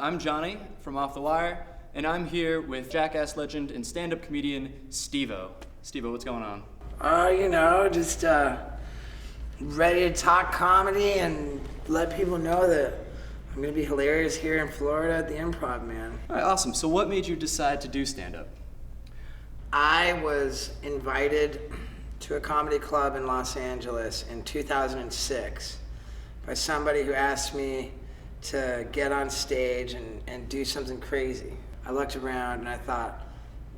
I'm Johnny from Off the Wire, and I'm here with Jackass legend and stand-up comedian Steve-O. Steve-O, what's going on? Just ready to talk comedy and let people know that I'm gonna be hilarious here in Florida at the Improv, man. All right, awesome. So what made you decide to do stand-up? I was invited to a comedy club in Los Angeles in 2006 by somebody who asked me to get on stage and do something crazy. I looked around and I thought,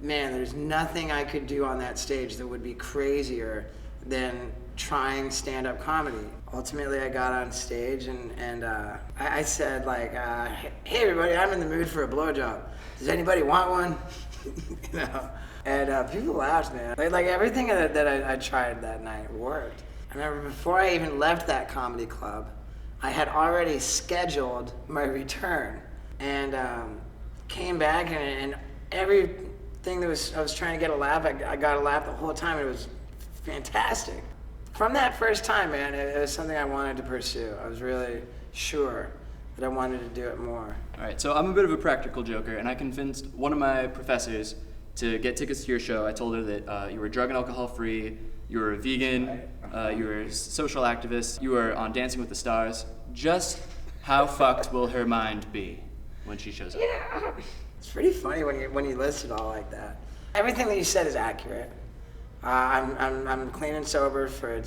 man, there's nothing I could do on that stage that would be crazier than trying stand-up comedy. Ultimately, I got on stage and I said, hey everybody, I'm in the mood for a blowjob. Does anybody want one? And people laughed, man. Like everything that I tried that night worked. I remember before I even left that comedy club, I had already scheduled my return and came back and everything I was trying to get a laugh, I got a laugh the whole time. It was fantastic. From that first time, man, it was something I wanted to pursue. I was really sure that I wanted to do it more. All right, so I'm a bit of a practical joker, and I convinced one of my professors to get tickets to your show. I told her that you were drug and alcohol free, you were a vegan, you were a social activist, you were on Dancing with the Stars. Just how fucked will her mind be when she shows up? Yeah, it's pretty funny when you list it all like that. Everything that you said is accurate. I'm clean and sober for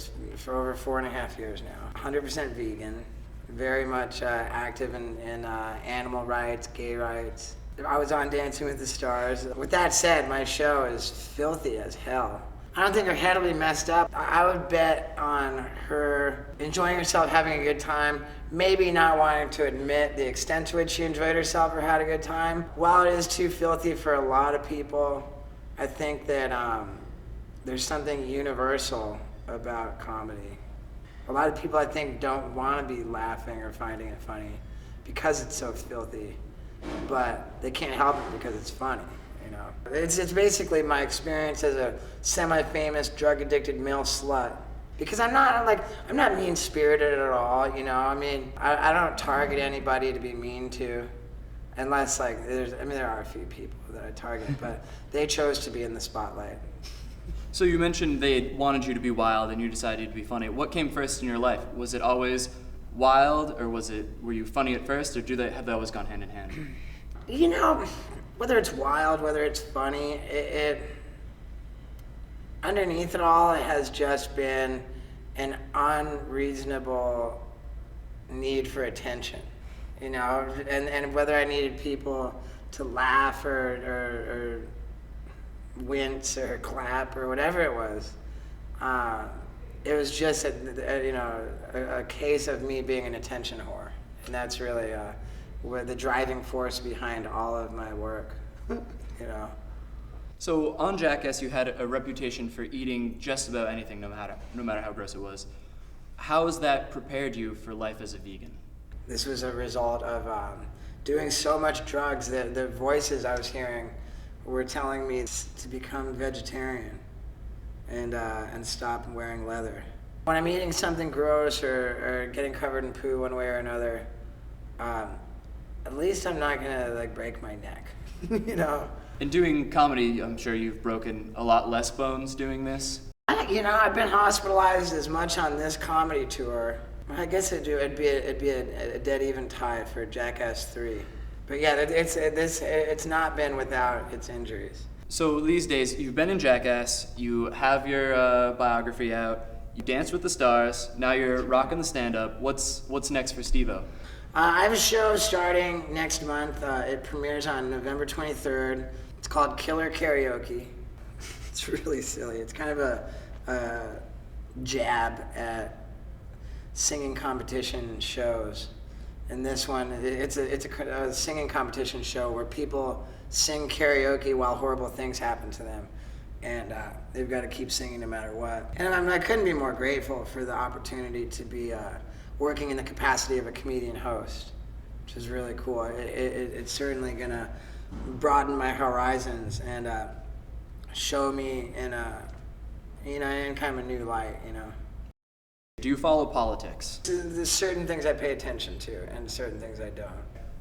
over 4.5 years now. 100% vegan, very much active in animal rights, gay rights. I was on Dancing with the Stars. With that said, my show is filthy as hell. I don't think her head will be messed up. I would bet on her enjoying herself, having a good time, maybe not wanting to admit the extent to which she enjoyed herself or had a good time. While it is too filthy for a lot of people, I think that there's something universal about comedy. A lot of people, I think, don't want to be laughing or finding it funny because it's so filthy, but they can't help it because it's funny. It's basically my experience as a semi-famous drug-addicted male slut. Because I'm not mean-spirited at all, I don't target anybody to be mean to, unless there are a few people that I target, but they chose to be in the spotlight. So you mentioned they wanted you to be wild and you decided to be funny. What came first in your life? Was it always wild, or were you funny at first, or have they always gone hand in hand? Whether it's wild, whether it's funny, underneath it all, it has just been an unreasonable need for attention, and whether I needed people to laugh or wince or clap or whatever it was just a case of me being an attention whore, and that's really the driving force behind all of my work. So on Jackass, you had a reputation for eating just about anything, no matter how gross it was. How has that prepared you for life as a vegan? This was a result of doing so much drugs that the voices I was hearing were telling me to become vegetarian and stop wearing leather. When I'm eating something gross or getting covered in poo one way or another, at least I'm not gonna break my neck, In doing comedy, I'm sure you've broken a lot less bones doing this. I've been hospitalized as much on this comedy tour. I guess it'd be a dead even tie for Jackass 3. But yeah, it's not been without its injuries. So these days, you've been in Jackass, you have your biography out, you dance with the stars, now you're rocking the stand-up. What's next for Steve-O? I have a show starting next month. It premieres on November 23rd. It's called Killer Karaoke. It's really silly. It's kind of a jab at singing competition shows. And this one, it's a singing competition show where people sing karaoke while horrible things happen to them. And they've got to keep singing no matter what. And I couldn't be more grateful for the opportunity to be working in the capacity of a comedian host, which is really cool. It's certainly gonna broaden my horizons and show me in kind of a new light. Do you follow politics? There's certain things I pay attention to and certain things I don't.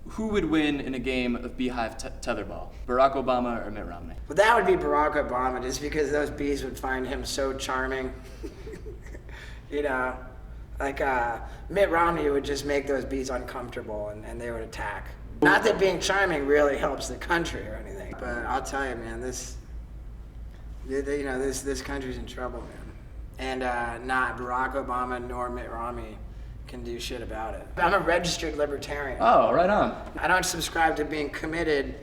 Who would win in a game of beehive tetherball? Barack Obama or Mitt Romney? Well, that would be Barack Obama, just because those bees would find him so charming. You know, like Mitt Romney would just make those bees uncomfortable and they would attack. Not that being charming really helps the country or anything, but I'll tell you, man, this country's in trouble, man. And not Barack Obama nor Mitt Romney can do shit about it. I'm a registered libertarian. Oh, right on. I don't subscribe to being committed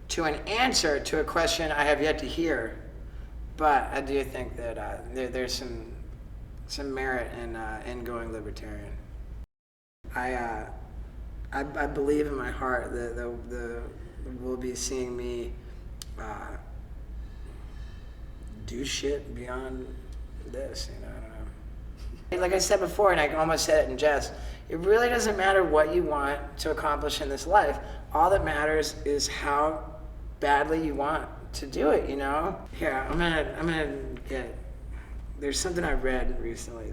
to an answer to a question I have yet to hear, but I do think that there's some merit in going libertarian. I believe in my heart that we'll be seeing me do shit beyond this, you know. I don't know. Like I said before, and I almost said it in jest, it really doesn't matter what you want to accomplish in this life. All that matters is how badly you want to do it, you know? Here, I'm gonna get, there's something I read recently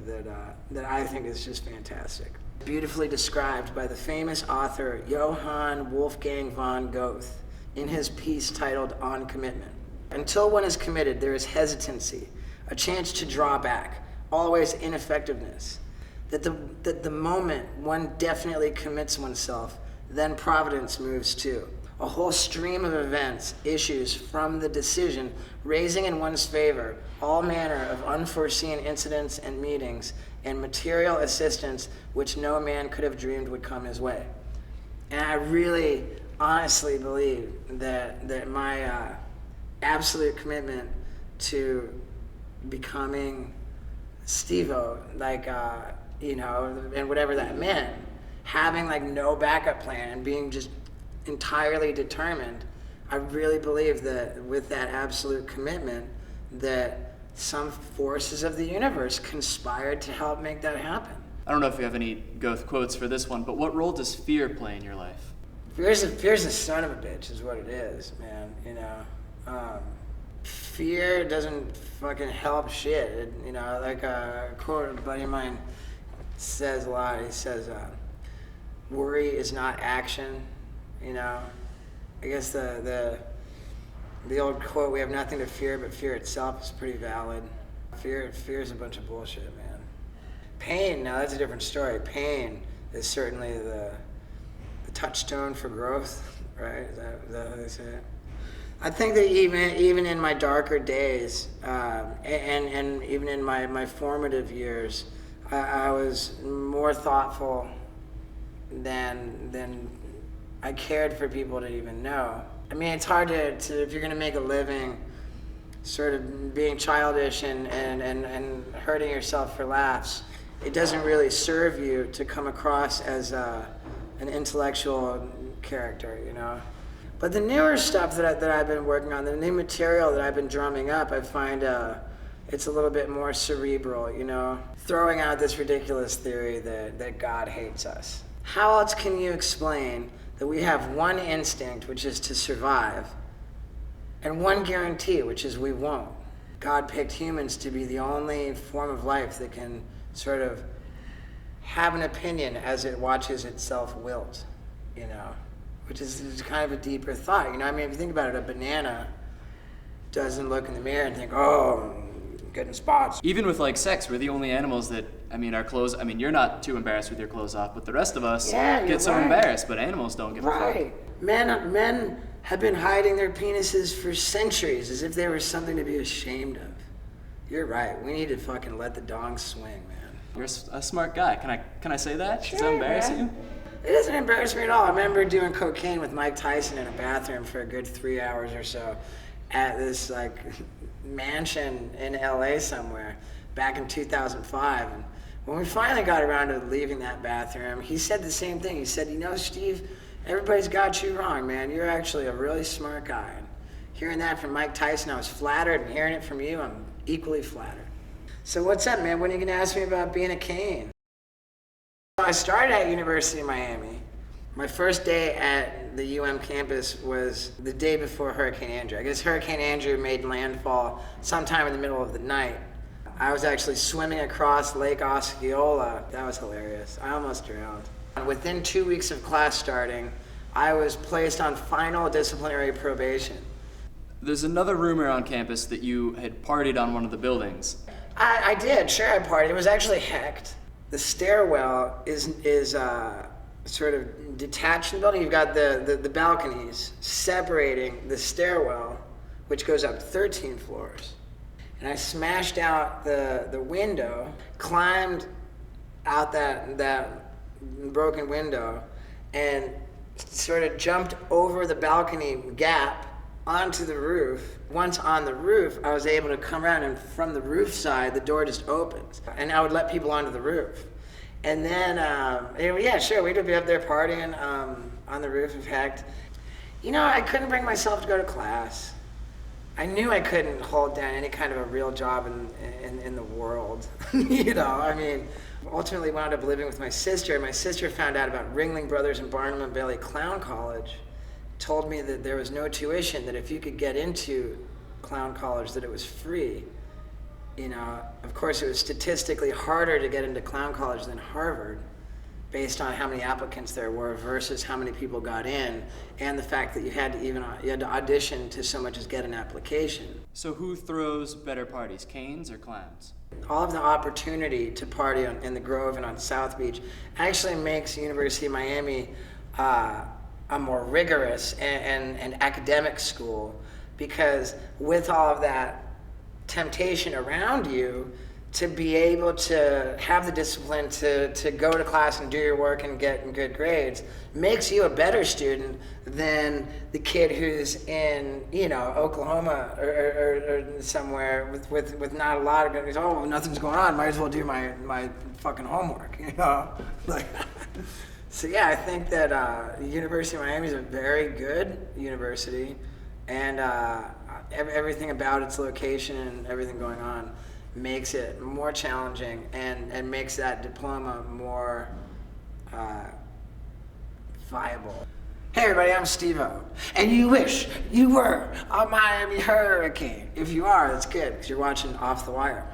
that I think is just fantastic. Beautifully described by the famous author Johann Wolfgang von Goethe in his piece titled On Commitment. Until one is committed, there is hesitancy, a chance to draw back, always ineffectiveness. That the moment one definitely commits oneself, then providence moves too. A whole stream of events issues from the decision, raising in one's favor all manner of unforeseen incidents and meetings and material assistance which no man could have dreamed would come his way. And I really honestly believe that my absolute commitment to becoming Steve-O, and whatever that meant, having like no backup plan and being just entirely determined, I really believe that with that absolute commitment that some forces of the universe conspired to help make that happen. I don't know if you have any Goethe quotes for this one, but what role does fear play in your life? Fear's a son of a bitch is what it is, man, you know. Fear doesn't fucking help shit. Like a quote a buddy of mine says a lot. He says, worry is not action, you know. I guess the old quote, we have nothing to fear but fear itself, is pretty valid. Fear is a bunch of bullshit, man. Pain, now that's a different story. Pain is certainly the touchstone for growth, right? Is that how they say it? I think that even in my darker days, and even in my formative years, I was more thoughtful than I cared for people to even know. I mean, it's hard to if you're gonna make a living sort of being childish and hurting yourself for laughs, it doesn't really serve you to come across as an intellectual character, you know? But the newer stuff that I've been working on, the new material that I've been drumming up, I find it's a little bit more cerebral, you know? Throwing out this ridiculous theory that God hates us. How else can you explain that we have one instinct, which is to survive, and one guarantee, which is we won't? God picked humans to be the only form of life that can sort of have an opinion as it watches itself wilt, you know? Which is kind of a deeper thought, you know? I mean, if you think about it, a banana doesn't look in the mirror and think, oh, I'm getting spots. Even with like sex, we're the only animals that, our clothes, you're not too embarrassed with your clothes off, but the rest of us get so embarrassed, but animals don't give a fuck. Right. Men have been hiding their penises for centuries as if they were something to be ashamed of. You're right, we need to fucking let the dong swing, man. You're a smart guy. Can I say that? Sure, Does that embarrass you? It doesn't embarrass me at all. I remember doing cocaine with Mike Tyson in a bathroom for a good 3 hours or so at this like mansion in LA somewhere back in 2005. And when we finally got around to leaving that bathroom, he said the same thing. He said, you know, Steve, everybody's got you wrong, man. You're actually a really smart guy. And hearing that from Mike Tyson, I was flattered, and hearing it from you, I'm equally flattered. So what's up, man? When are you gonna ask me about being a cane? I started at University of Miami. My first day at the UM campus was the day before Hurricane Andrew. I guess Hurricane Andrew made landfall sometime in the middle of the night. I was actually swimming across Lake Osceola. That was hilarious. I almost drowned. Within 2 weeks of class starting, I was placed on final disciplinary probation. There's another rumor on campus that you had partied on one of the buildings. I did, sure I partied. It was actually hecked. The stairwell is sort of detached from the building. You've got the balconies separating the stairwell, which goes up 13 floors. And I smashed out the window, climbed out that broken window, and sort of jumped over the balcony gap onto the roof. Once on the roof, I was able to come around, and from the roof side, the door just opens, and I would let people onto the roof. And then, yeah, sure, we'd be up there partying on the roof of Hecht. You know, I couldn't bring myself to go to class. I knew I couldn't hold down any kind of a real job in the world. You know, I mean, ultimately wound up living with my sister, and my sister found out about Ringling Brothers and Barnum and Bailey Clown College, told me that there was no tuition, that if you could get into clown college, that it was free. You know, of course, it was statistically harder to get into clown college than Harvard, based on how many applicants there were versus how many people got in, and the fact that you had to audition to so much as get an application. So who throws better parties, canes or clowns? All of the opportunity to party in the Grove and on South Beach actually makes University of Miami a more rigorous and academic school, because with all of that temptation around you, to be able to have the discipline to go to class and do your work and get good grades makes you a better student than the kid who's in, you know, Oklahoma or somewhere with not a lot of good. Oh, nothing's going on, might as well do my fucking homework, you know? Like, so yeah, I think that University of Miami is a very good university, and everything about its location and everything going on makes it more challenging and makes that diploma more viable. Hey everybody, I'm Steve-O, and you wish you were a Miami Hurricane. If you are, that's good, because you're watching Off the Wire.